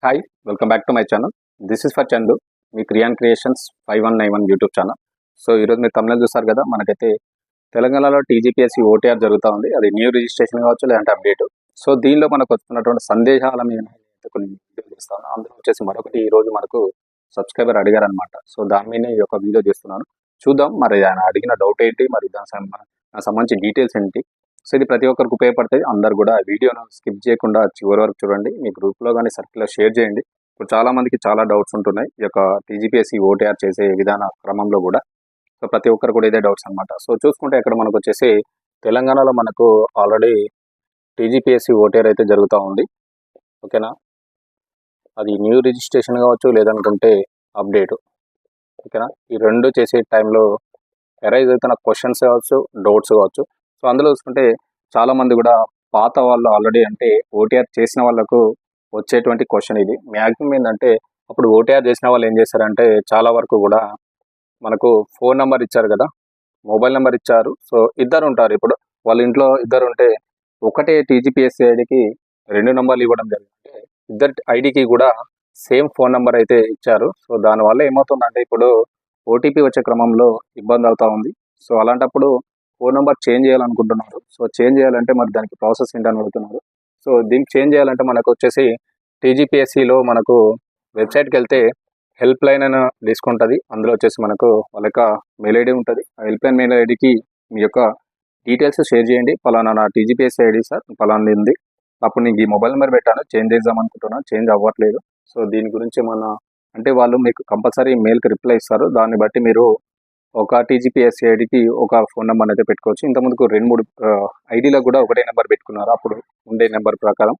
Hi, welcome back to my channel. This is for Chandu, మీ Kriyan creations 5191 YouTube channel. So ఈరోజు మీరు తమిళ చూస్తారు కదా, మనకైతే తెలంగాణలో టీజీపీఎస్సీ ఓటీఆర్ జరుగుతూ ఉంది. అది న్యూ రిజిస్ట్రేషన్ కావచ్చు, లేదంటే అప్డేట్. సో దీనిలో మనకు వస్తున్నటువంటి సందేహాల మీద కొన్ని వీడియో చేస్తాను. అందులో వచ్చేసి మరొకటి ఈరోజు మనకు సబ్స్క్రైబర్ అడిగారనమాట. సో దాని మీద ఈ యొక్క వీడియో చేస్తున్నాను. చూద్దాం మరి ఆయన అడిగిన డౌట్ ఏంటి, మరి దానికి సంబంధించి డీటెయిల్స్ ఏంటి. సో ఇది ప్రతి ఒక్కరికి ఉపయోగపడుతుంది. అందరు కూడా వీడియోను స్కిప్ చేయకుండా చివరి వరకు చూడండి. మీ గ్రూప్లో కానీ సర్కిల్లో షేర్ చేయండి. ఇప్పుడు చాలా మందికి చాలా డౌట్స్ ఉంటున్నాయి ఈ యొక్క టీజీపీఎస్సీ ఓటీఆర్ చేసే విధాన క్రమంలో కూడా. సో ప్రతి ఒక్కరు కూడా ఇదే డౌట్స్ అనమాట. సో చూసుకుంటే ఇక్కడ మనకు వచ్చేసి తెలంగాణలో మనకు ఆల్రెడీ టీజీపీఎస్సీ ఓటీఆర్ అయితే జరుగుతూ ఉంది. ఓకేనా, అది న్యూ రిజిస్ట్రేషన్ కావచ్చు, లేదనుకుంటే అప్డేట్. ఓకేనా, ఈ రెండు చేసే టైంలో ఎరైజ్ అవుతున్న క్వశ్చన్స్ కావచ్చు, డౌట్స్ కావచ్చు. సో అందులో చూసుకుంటే చాలామంది కూడా పాత వాళ్ళు ఆల్రెడీ అంటే ఓటీఆర్ చేసిన వాళ్ళకు వచ్చేటువంటి క్వశ్చన్ ఇది. మ్యాక్సిమం ఏంటంటే అప్పుడు ఓటీఆర్ చేసిన వాళ్ళు ఏం చేస్తారంటే చాలా వరకు కూడా మనకు ఫోన్ నెంబర్ ఇచ్చారు కదా, మొబైల్ నెంబర్ ఇచ్చారు. సో ఇద్దరు ఉంటారు. ఇప్పుడు వాళ్ళ ఇంట్లో ఇద్దరు ఉంటే ఒకటే టీజీపీఎస్సీ ఐడికి 2 నెంబర్లు ఇవ్వడం జరిగింది. ఇద్దరు ఐడికి కూడా సేమ్ ఫోన్ నెంబర్ అయితే ఇచ్చారు. సో దానివల్ల ఏమవుతుందంటే ఇప్పుడు ఓటీపీ వచ్చే క్రమంలో ఇబ్బంది అవుతూ ఉంది. సో అలాంటప్పుడు ఫోన్ నెంబర్ చేంజ్ చేయాలనుకుంటున్నారు. సో చేంజ్ చేయాలంటే మరి దానికి ప్రాసెస్ ఏంటని అడుగుతున్నారు. సో దీనికి చేంజ్ చేయాలంటే మనకు వచ్చేసి టీజీపీఎస్సీలో మనకు వెబ్సైట్కి వెళ్తే హెల్ప్ లైన్ అని లిస్ట్ ఉంటుంది. అందులో వచ్చేసి మనకు వాళ్ళ యొక్క మెయిల్ ఐడి ఉంటుంది. ఆ హెల్ప్ లైన్ మెయిల్ ఐడికి మీ యొక్క డీటెయిల్స్ షేర్ చేయండి. పలానా నా టీజీపీఎస్సీ ఐడి సార్ పలానా ఉంది, అప్పుడు నీకు ఈ మొబైల్ నెంబర్ పెట్టాను, చేంజ్ చేద్దాం అనుకుంటున్నాను, చేంజ్ అవ్వట్లేదు. సో దీని గురించి అంటే వాళ్ళు మీకు కంపల్సరీ మెయిల్కి రిప్లై ఇస్తారు. దాన్ని బట్టి మీరు ఒక టీజీపీఎస్సీ ఐడికి ఒక ఫోన్ నెంబర్ అయితే పెట్టుకోవచ్చు. ఇంతకుముందుకు 2-3 ఐడీలకు కూడా ఒకటే నెంబర్ పెట్టుకున్నారు అప్పుడు ఉండే నెంబర్ ప్రకారం.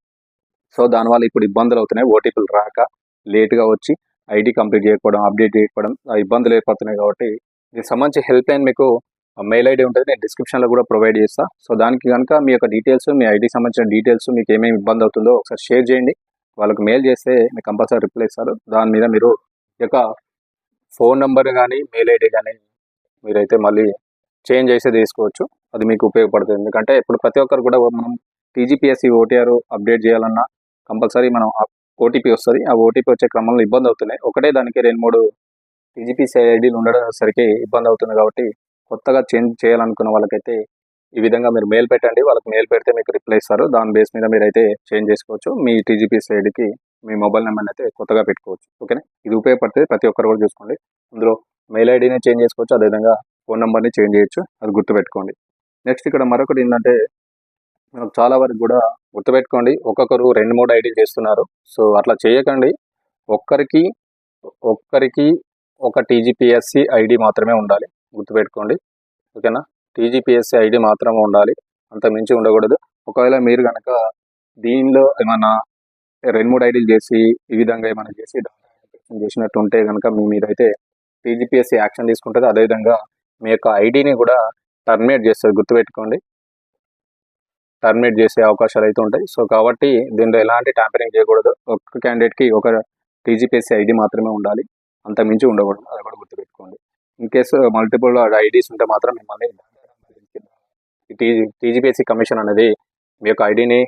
సో దానివల్ల ఇప్పుడు ఇబ్బందులు అవుతున్నాయి. ఓటీపీలు రాక లేట్గా వచ్చి ఐడి కంప్లీట్ చేయకపోవడం, అప్డేట్ చేయకపోవడం ఇబ్బందులు అయిపోతున్నాయి. కాబట్టి దీనికి సంబంధించి హెల్ప్ లైన్ మీకు మెయిల్ ఐడి ఉంటుంది, నేను డిస్క్రిప్షన్లో కూడా ప్రొవైడ్ చేస్తాను. సో దానికి కనుక మీ యొక్క డీటెయిల్స్, మీ ఐడికి సంబంధించిన డీటెయిల్స్, మీకు ఏమేమి ఇబ్బంది అవుతుందో ఒకసారి షేర్ చేయండి. వాళ్ళకి మెయిల్ చేస్తే మీకు కంపల్సరీ రిప్లై ఇస్తారు. దాని మీద మీరు ఈ యొక్క ఫోన్ నెంబర్ కానీ మెయిల్ ఐడి కానీ మీరైతే మళ్ళీ చేంజ్ చేసి తీసుకోవచ్చు. అది మీకు ఉపయోగపడుతుంది. ఎందుకంటే ఇప్పుడు ప్రతి ఒక్కరు కూడా మనం టీజీపీఎస్సీ ఓటీఆర్ అప్డేట్ చేయాలన్నా కంపల్సరీ మనం ఓటీపీ వస్తుంది. ఆ ఓటీపీ వచ్చే క్రమంలో ఇబ్బంది అవుతున్నాయి. ఒకటే దానికి 2-3 టీజీపీఎస్సీ ఐడీలు ఉండడం సరికి ఇబ్బంది అవుతుంది. కాబట్టి కొత్తగా చేంజ్ చేయాలనుకున్న వాళ్ళకైతే ఈ విధంగా మీరు మెయిల్ పెట్టండి. వాళ్ళకి మెయిల్ పెడితే మీకు రిప్లై ఇస్తారు. దాని బేస్ మీద మీరైతే చేంజ్ చేసుకోవచ్చు. మీ టీజీపీఎస్సీ ఐడికి మీ మొబైల్ నెంబర్ని అయితే కొత్తగా పెట్టుకోవచ్చు. ఓకేనా, ఇది ఉపయోగపడుతుంది. ప్రతి ఒక్కరు కూడా చూసుకోండి. అందులో మెయిల్ ఐడిని చేంజ్ చేసుకోవచ్చు, అదేవిధంగా ఫోన్ నెంబర్ని చేంజ్ చేయొచ్చు. అది గుర్తుపెట్టుకోండి. నెక్స్ట్ ఇక్కడ మరొకటి ఏంటంటే మనకు చాలా వరకు కూడా గుర్తుపెట్టుకోండి, ఒక్కొక్కరు 2-3 ఐడీలు చేస్తున్నారు. సో అట్లా చేయకండి. ఒక్కరికి ఒక టీజీపీఎస్సీ ఐడి మాత్రమే ఉండాలి. గుర్తుపెట్టుకోండి. ఓకేనా, టీజీపీఎస్సీ ఐడి మాత్రమే ఉండాలి, అంత మించి ఉండకూడదు. ఒకవేళ మీరు కనుక దీనిలో ఏమన్నా 2-3 ఐడీలు చేసి ఈ విధంగా ఏమైనా చేసినట్టు ఉంటే కనుక మీ మీద అయితే టీజీపీఎస్సీ యాక్షన్ తీసుకుంటుంది. అదేవిధంగా మీ యొక్క ఐడిని కూడా టర్మినేట్ చేస్తుంది. గుర్తుపెట్టుకోండి, టర్మినేట్ చేసే అవకాశాలు అయితే ఉంటాయి. సో కాబట్టి దీనిలో ఎలాంటి ట్యాంపరింగ్ చేయకూడదు. ఒక్క క్యాండిడేట్కి ఒక టీజీపీఎస్సీ ఐడి మాత్రమే ఉండాలి, అంత మించి ఉండకూడదు. అది కూడా గుర్తుపెట్టుకోండి. ఇన్ కేసు మల్టిపుల్ ఐడీస్ ఉంటే మాత్రం మిమ్మల్ని టీజీపీఎస్సీ కమిషన్ అనేది మీ యొక్క ఐడిని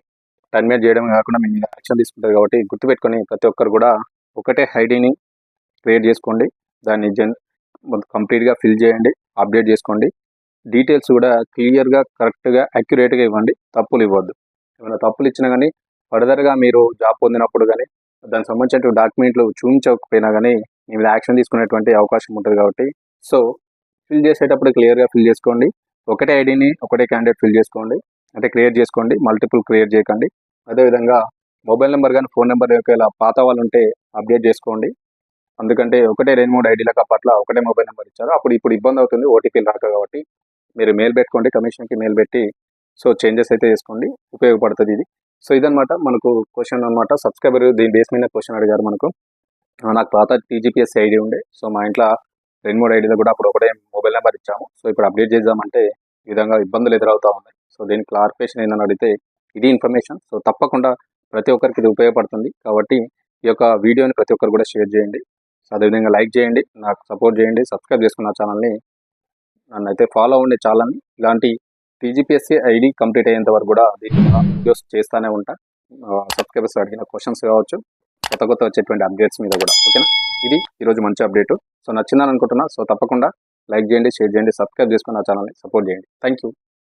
టర్మినేట్ చేయడం కాకుండా మీ మీద యాక్షన్ తీసుకుంటుంది. కాబట్టి గుర్తుపెట్టుకొని ప్రతి ఒక్కరు కూడా ఒకటే ఐడిని క్రియేట్ చేసుకోండి. దాన్ని కంప్లీట్గా ఫిల్ చేయండి, అప్డేట్ చేసుకోండి. డీటెయిల్స్ కూడా క్లియర్గా, కరెక్ట్గా, యాక్యురేట్గా ఇవ్వండి. తప్పులు ఇవ్వద్దు. ఏమైనా తప్పులు ఇచ్చినా కానీ ఫర్దర్గా మీరు జాబ్ పొందినప్పుడు కానీ దానికి సంబంధించిన డాక్యుమెంట్లు చూపించకపోయినా కానీ మీ మీద యాక్షన్ తీసుకునేటువంటి అవకాశం ఉంటుంది. కాబట్టి సో ఫిల్ చేసేటప్పుడు క్లియర్గా ఫిల్ చేసుకోండి. ఒకటే ఐడిని ఒకటే క్యాండిడేట్ ఫిల్ చేసుకోండి, అంటే క్రియేట్ చేసుకోండి. మల్టిపుల్ క్రియేట్ చేయకండి. అదేవిధంగా మొబైల్ నెంబర్ కానీ ఫోన్ నెంబర్ ఒకవేళ పాత వాళ్ళు ఉంటే అప్డేట్ చేసుకోండి. ఎందుకంటే ఒకటే 2-3 ఐడీలకు అప్పట్లో ఒకటే మొబైల్ నెంబర్ ఇచ్చారు. ఇప్పుడు ఇబ్బంది అవుతుంది ఓటీపీలు రాక. కాబట్టి మీరు మెయిల్ పెట్టుకోండి, కమిషన్కి మెయిల్ పెట్టి సో చేంజెస్ అయితే చేసుకోండి, ఉపయోగపడుతుంది ఇది. సో ఇదనమాట మనకు క్వశ్చన్ అనమాట. సబ్స్క్రైబర్ దీని బేస్ మీద క్వశ్చన్ అడిగారు మనకు. నాకు పాత టీజీపీఎస్సీ ఐడి ఉండే, సో మా ఇంట్లో 2-3 ఐడీలో కూడా అప్పుడు ఒకటే మొబైల్ నెంబర్ ఇచ్చాము. సో ఇప్పుడు అప్డేట్ చేద్దామంటే ఈ విధంగా ఇబ్బందులు ఎదురవుతూ ఉన్నాయి. సో దీనికి క్లారిఫికేషన్ ఏందని అడిగితే ఇది ఇన్ఫర్మేషన్. సో తప్పకుండా ప్రతి ఒక్కరికి ఇది ఉపయోగపడుతుంది. కాబట్టి ఈ యొక్క వీడియోని ప్రతి ఒక్కరు కూడా షేర్ చేయండి. అదేవిధంగా లైక్ చేయండి, నాకు సపోర్ట్ చేయండి, సబ్స్క్రైబ్ చేసుకున్న ఛానల్ని, నన్ను అయితే ఫాలో అవ్వండి ఛానల్ని. ఇలాంటి టీజీపీఎస్సీ ఐడి కంప్లీట్ అయ్యేంత వరకు కూడా వీడియోస్ చేస్తూనే ఉంటా. సబ్స్క్రైబర్స్ అడిగిన క్వశ్చన్స్ కావచ్చు, కొత్త కొత్త వచ్చేటువంటి అప్డేట్స్ మీద కూడా. ఓకేనా, ఇది ఈరోజు మంచి అప్డేట్. సో నచ్చిందని అనుకుంటున్నా. సో తప్పకుండా లైక్ చేయండి, షేర్ చేయండి, సబ్స్క్రైబ్ చేసుకుని నా ఛానల్ని సపోర్ట్ చేయండి. Thank you.